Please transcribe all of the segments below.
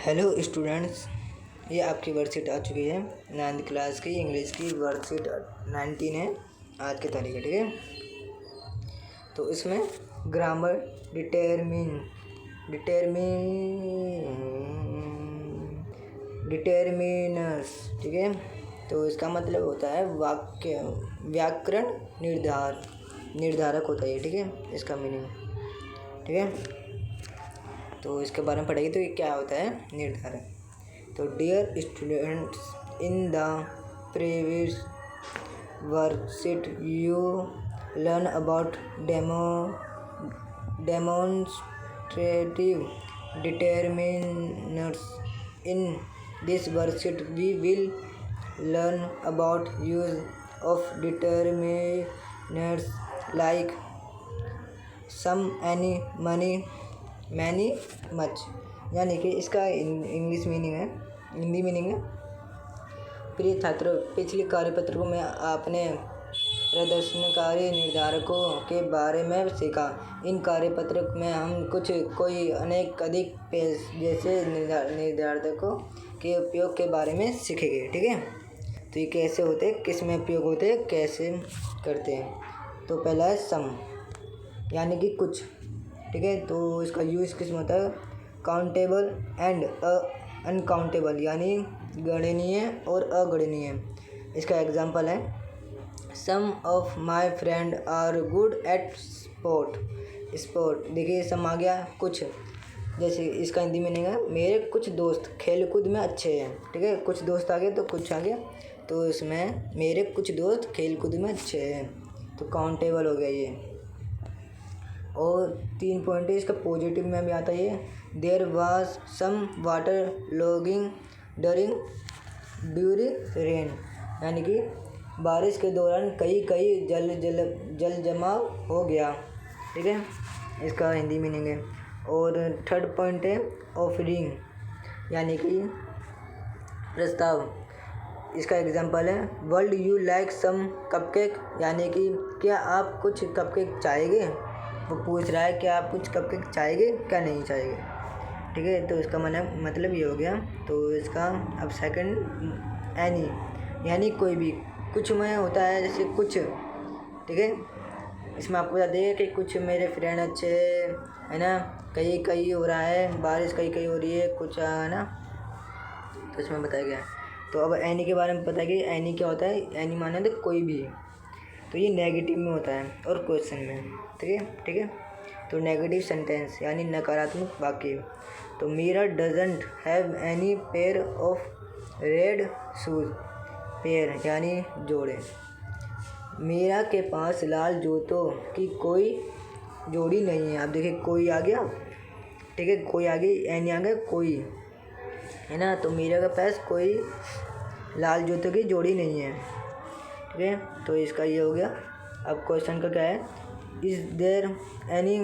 Hello students, ये आपकी worksheet आ चुकी है 9th क्लास की इंग्लिश की वर्कशीट 19 है आज की तारीख है। ठीक है, तो इसमें ग्रामर डिटर्मिनर्स, ठीक है। तो इसका मतलब होता है वाक्य व्याकरण निर्धारक होता है, ठीक है, इसका मीनिंग। ठीक है, तो इसके बारे में पढ़ेंगे। तो ये क्या होता है निर्धारक। तो dear students, in the previous worksheet you learn about demonstrative determiners. In this worksheet we will learn about use of determinants like some, any, many, much। यानी कि इसका इंग्लिश मीनिंग है, हिंदी मीनिंग है। प्रिय छात्रों, पिछले कार्यपत्र में आपने प्रदर्शनकारी निर्धारकों के बारे में सीखा। इन कार्यपत्र में हम कोई अनेक अधिक पेज जैसे निर्धारकों के उपयोग के बारे में सीखेंगे। ठीक है, तो ये कैसे होते हैं, किस में उपयोग होते हैं, कैसे करते हैं। तो पहला है सम, यानी कि कुछ। ठीक है, तो इसका यूज़ किस में होता है, काउंटेबल एंड अनकाउंटेबल, यानी गणनीय और अगणनीय। इसका एग्जांपल है some of my friend are good at sport. देखिए सम आ गया कुछ, जैसे इसका हिंदी मीनिंग है मेरे कुछ दोस्त खेलकूद में अच्छे हैं। ठीक है, कुछ दोस्त आ गए तो कुछ आ गया, तो इसमें मेरे कुछ दोस्त खेलकूद में अच्छे हैं, तो काउंटेबल हो गया ये। और 3 पॉइंट है इसका पॉजिटिव में भी आता है ये, there was some water logging during rain, यानी कि बारिश के दौरान कई जल जमाव हो गया। ठीक है, इसका हिंदी मीनिंग है। और 3rd पॉइंट है ऑफरिंग, यानी कि प्रस्ताव। इसका एग्जांपल है would you like some cupcake, यानी कि क्या आप कुछ कपकेक चाहेंगे। वो पूछ रहा है क्या आप कुछ कपकेक चाहेंगे, क्या नहीं चाहेंगे। ठीक है, तो इसका मतलब ये हो गया। तो इसका अब सेकंड एनी, यानी कोई भी। कुछ में होता है जैसे कुछ। ठीक है, इसमें आपको बता दें कि कुछ मेरे फ्रेंड अच्छे है ना, कई हो रहा है, बारिश कई हो रही है, कुछ है ना, तो इसमें बताया गया है। तो अब एनी के बारे में पता है कि एनी क्या होता है। एनी माने तो कोई भी, तो ये नेगेटिव में होता है और क्वेश्चन में। ठीक है, तो नेगेटिव सेंटेंस यानी नकारात्मक वाक्य। तो Meera doesn't have any pair of red shoes, pair यानी जोड़े। मीरा के पास लाल जूतों की कोई जोड़ी नहीं है। अब देखिए कोई आ गया, ठीक है, कोई आ गई, एनी आ गया कोई, है ना। तो मीरा के पास कोई लाल जूतों की जोड़ी नहीं है। ठीक है, तो इसका ये हो गया। अब क्वेश्चन का क्या है, is there any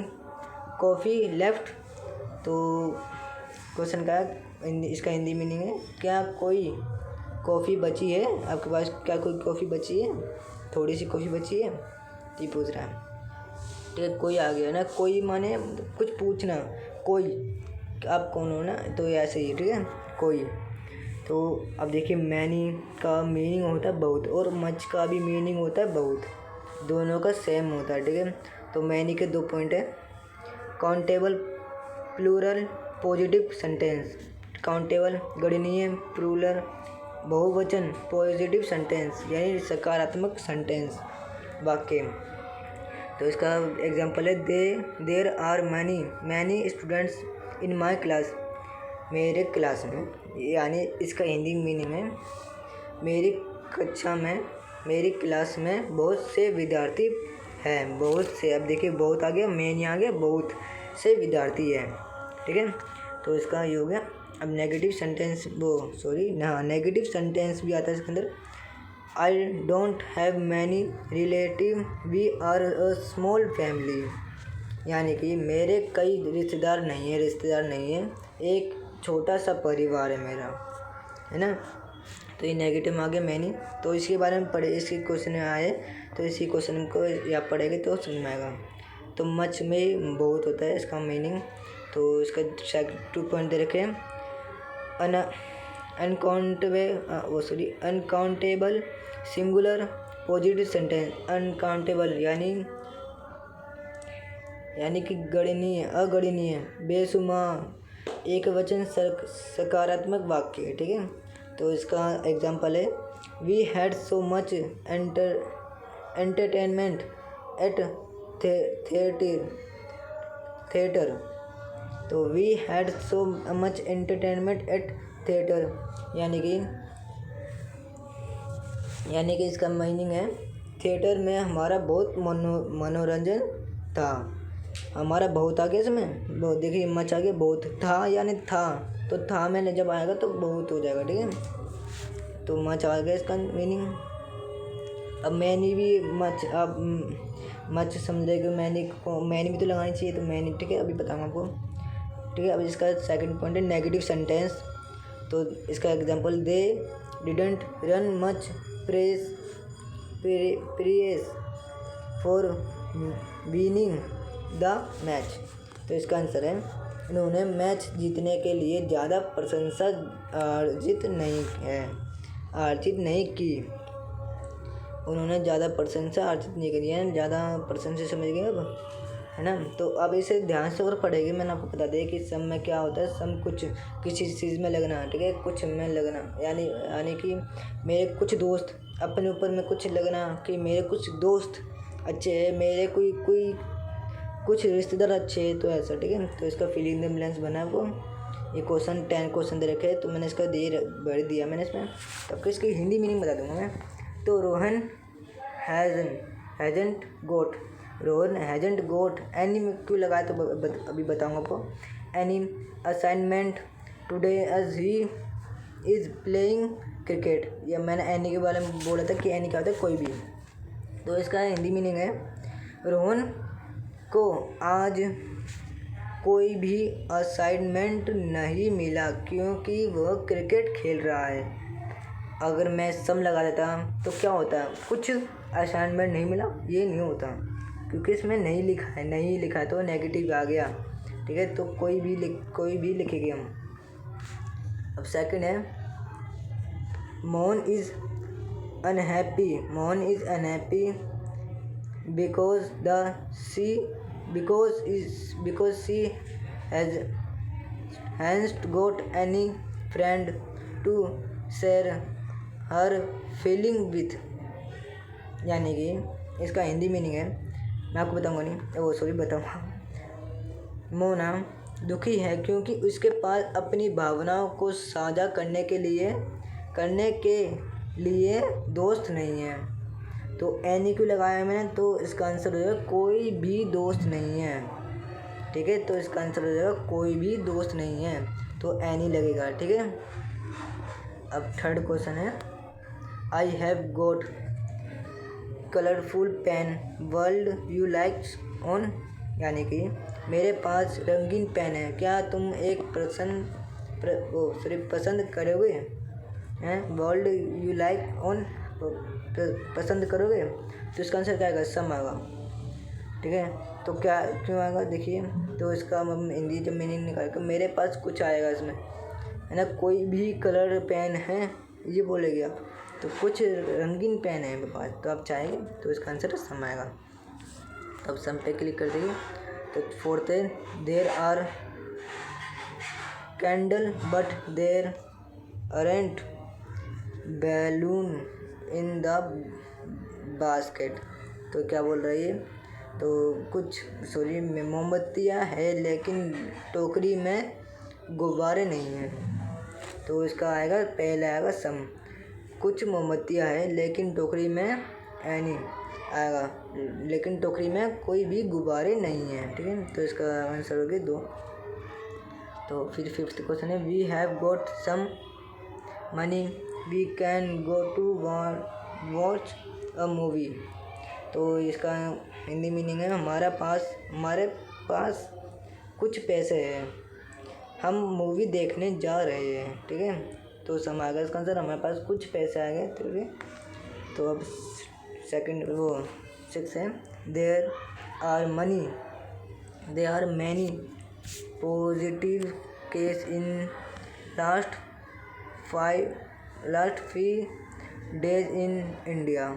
coffee left. तो क्वेश्चन का इसका हिंदी मीनिंग है क्या कोई कॉफ़ी बची है आपके पास, क्या कोई कॉफ़ी बची है, थोड़ी सी कॉफ़ी बची है, तो ये पूछ रहा है। ठीक है, कोई आ गया ना, कोई माने कुछ पूछना, कोई आप कौन हो ना, तो ऐसे ही। ठीक है, कोई। तो अब देखिए मैनी का मीनिंग होता है बहुत, और मच का भी मीनिंग होता है बहुत, दोनों का सेम होता है। ठीक है, तो मैनी के 2 पॉइंट है, countable plural positive sentence. Countable गणनीय, प्लूरल बहुवचन, पॉजिटिव सेंटेंस यानी सकारात्मक सेंटेंस वाक्य। तो इसका एग्जांपल है there are many students in my class, मेरे क्लास में, यानी इसका हिंदी मीनिंग है मेरी कक्षा में, मेरी क्लास में बहुत से विद्यार्थी हैं, बहुत से। अब देखिए बहुत आ गया, मैनी आ गया, बहुत से विद्यार्थी हैं। ठीक है, तो इसका ये हो गया। अब नेगेटिव सेंटेंस नेगेटिव सेंटेंस भी आता है इसके अंदर। I don't have many relative, we are a small family, यानी कि मेरे कई रिश्तेदार नहीं है, एक छोटा सा परिवार है मेरा, है ना। तो ये नेगेटिव में आ गया मैनी। तो इसके बारे में पढ़े, इसके क्वेश्चन में आए, तो इसी क्वेश्चन को या पढ़ेंगे तो समझ में आएगा। तो मच में बहुत होता है इसका मीनिंग। तो इसका 2 पॉइंट दे रखे हैं, uncountable singular positive sentence. Uncountable यानी कि अगणनीय, बेशुमार एक वचन सकारात्मक वाक्य है। ठीक है, तो इसका एग्जाम्पल है we had so much entertainment at theatre. तो we had so much entertainment at theatre यानी कि इसका मीनिंग है थिएटर में हमारा बहुत मनोरंजन था। हमारा बहुत आगे इसमें बहुत, देखिए मच आगे बहुत था यानी था, तो था मैंने जब आएगा तो बहुत हो जाएगा। ठीक है, तो मच आ गया इसका मीनिंग। अब मैंने भी मच समझेगा, मैंने भी तो लगानी चाहिए, तो मैंने, ठीक है, अभी बताऊँगा आपको। ठीक है, अब इसका सेकंड पॉइंट है नेगेटिव सेंटेंस। तो इसका example they didn't run much press for winning the match. तो इसका आंसर है इन्होंने मैच जीतने के लिए ज़्यादा प्रशंसा अर्जित नहीं की। उन्होंने ज़्यादा प्रशंसा अर्जित नहीं करी है, ज़्यादा प्रशंसा समझ गए अब, है ना। तो अब इसे ध्यान से और पढ़ेगी। मैंने आपको बता दिया कि सम में क्या होता है। सम कुछ किसी चीज़ में लगना, ठीक है, कुछ में लगना, यानी कि मेरे कुछ दोस्त अपने ऊपर में कुछ लगना कि मेरे कुछ दोस्त अच्छे हैं, मेरे कोई कुछ रिश्तेदार अच्छे हैं, तो ऐसा। ठीक है, तो इसका फिलिंग द ब्लैंक्स बना आपको। ये क्वेश्चन 10 क्वेश्चन दे रखे हैं, तो मैंने इसका भर दिया मैंने इसमें। तो आपको इसकी हिंदी मीनिंग बता दूंगा मैं। तो रोहन हैजंट गोट एनी में क्यों लगाया, तो अभी बताऊंगा आपको। Any assignment today as he is playing cricket. या मैंने एनी के बारे में बोला था कि एनी क्या होता है, कोई भी। तो इसका हिंदी मीनिंग है रोहन को आज कोई भी असाइनमेंट नहीं मिला क्योंकि वह क्रिकेट खेल रहा है। अगर मैं सम लगा देता तो क्या होता, कुछ असाइनमेंट नहीं मिला, ये नहीं होता, क्योंकि इसमें नहीं लिखा है तो नेगेटिव आ गया। ठीक है, तो कोई भी लिखेंगे हम। अब सेकंड है Mohan is unhappy because she hasn't got any friend to share her feeling with। यानी कि इसका हिंदी मीनिंग है, मैं आपको बताऊंगा। मोना दुखी है क्योंकि उसके पास अपनी भावनाओं को साझा करने के लिए दोस्त नहीं है। तो एनी क्यों लगाया मैंने, तो इसका आंसर हो जाएगा कोई भी दोस्त नहीं है। ठीक है, तो इसका आंसर हो जाएगा कोई भी दोस्त नहीं है, तो एनी लगेगा। ठीक है, अब थर्ड क्वेश्चन है I have got colourful pen would you likes on. यानी कि मेरे पास रंगीन पेन है, क्या तुम एक पसंद करोगे हैं, वर्ल्ड यू लाइक ऑन पसंद करोगे। तो इसका आंसर क्या आएगा, सम आएगा। ठीक है, तो क्या क्यों आएगा, देखिए। तो इसका हम हिंदी जब मीनिंग निकाल मेरे पास कुछ आएगा इसमें, है ना, कोई भी कलर पेन है ये बोलेगे आप, तो कुछ रंगीन पेन है मेरे पास, तो आप चाहेंगे, तो इसका आंसर सम आएगा। तब सम पे क्लिक कर देंगे। तो फोर्थ है there are candle but there aren't balloon in the basket. तो क्या बोल रही है, तो मोमबत्तियाँ है लेकिन टोकरी में गुब्बारे नहीं हैं। तो इसका आएगा, पहले आएगा सम। कुछ मोमबत्तियाँ है लेकिन टोकरी में एनी आएगा, लेकिन टोकरी में कोई भी गुब्बारे नहीं हैं। ठीक है, तो इसका आंसर हो गया 2। तो फिर फिफ्थ क्वेश्चन है we have got some money we can go to watch a movie. तो इसका हिंदी मीनिंग है हमारे पास कुछ पैसे हैं, हम मूवी देखने जा रहे हैं। ठीक है, तो सम आएगा इसका आंसर, हमारे पास कुछ पैसे आ गए। ठीक है, तो अब सेकंड 6 है there are many positive case in last days in India.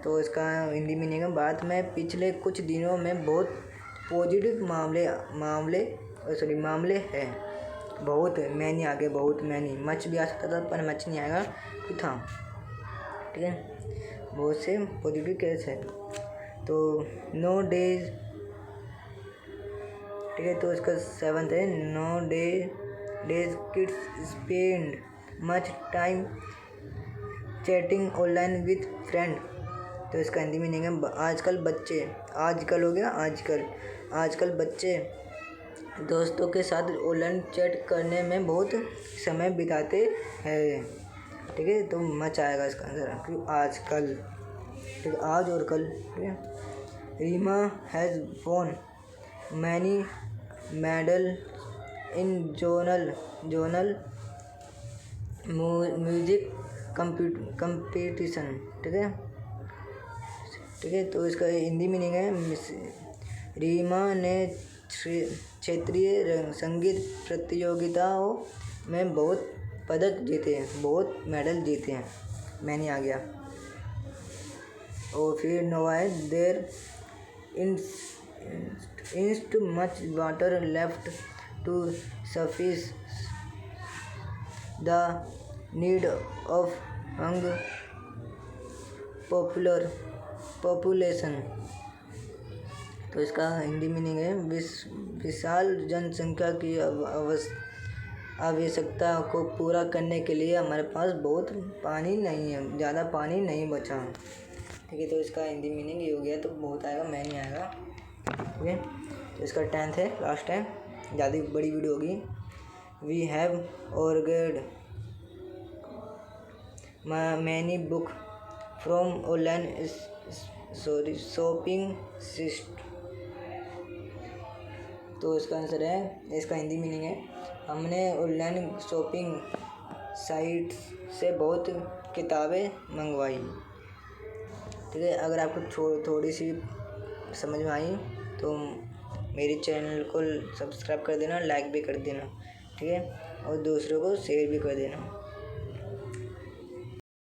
तो इसका हिंदी मीनिंग है, भारत में पिछले कुछ दिनों में बहुत पॉजिटिव मामले हैं। बहुत मैनी आगे, बहुत मैनी, मच भी आ सकता था पर मच नहीं आएगा, कि था, ठीक है। बहुत से पॉजिटिव केस है। तो नो डेज, ठीक है। तो इसका 7th है, nowadays kids spend much time chatting online with friend. तो इसका हिंदी मीनिंग है, आजकल बच्चे दोस्तों के साथ ऑनलाइन चैट करने में बहुत समय बिताते हैं, ठीक है। तो मच आएगा इसका आंसर, क्योंकि आजकल, ठीक है, आज और कल, ठीक है। Reema has won many medal in zonal music competition, ठीक है, ठीक है। तो इसका हिंदी मीनिंग है, रीमा ने क्षेत्रीय संगीत प्रतियोगिताओं में बहुत पदक जीते हैं, बहुत मेडल जीते हैं, मैंने आ गया। और फिर नोवा है, देयर इंस्ट much water left to suffice the need of young population. तो इसका हिंदी मीनिंग है, विशाल जनसंख्या की आवश्यकता को पूरा करने के लिए हमारे पास बहुत पानी नहीं है, ज़्यादा पानी नहीं बचा, ठीक है। तो इसका हिंदी मीनिंग ये हो गया। तो बहुत आएगा, मैं नहीं आएगा, ठीक है। तो इसका 10th है, लास्ट है, ज़्यादा बड़ी वीडियो होगी। We have ordered many book from online shopping site. तो इसका आंसर है, इसका हिंदी मीनिंग है, हमने ऑनलाइन शॉपिंग साइट से बहुत किताबें मंगवाई, ठीक है। अगर आपको थोड़ी सी समझ में आई तो मेरे चैनल को सब्सक्राइब कर देना, लाइक भी कर देना, ठीक है, और दूसरों को शेयर भी कर देना।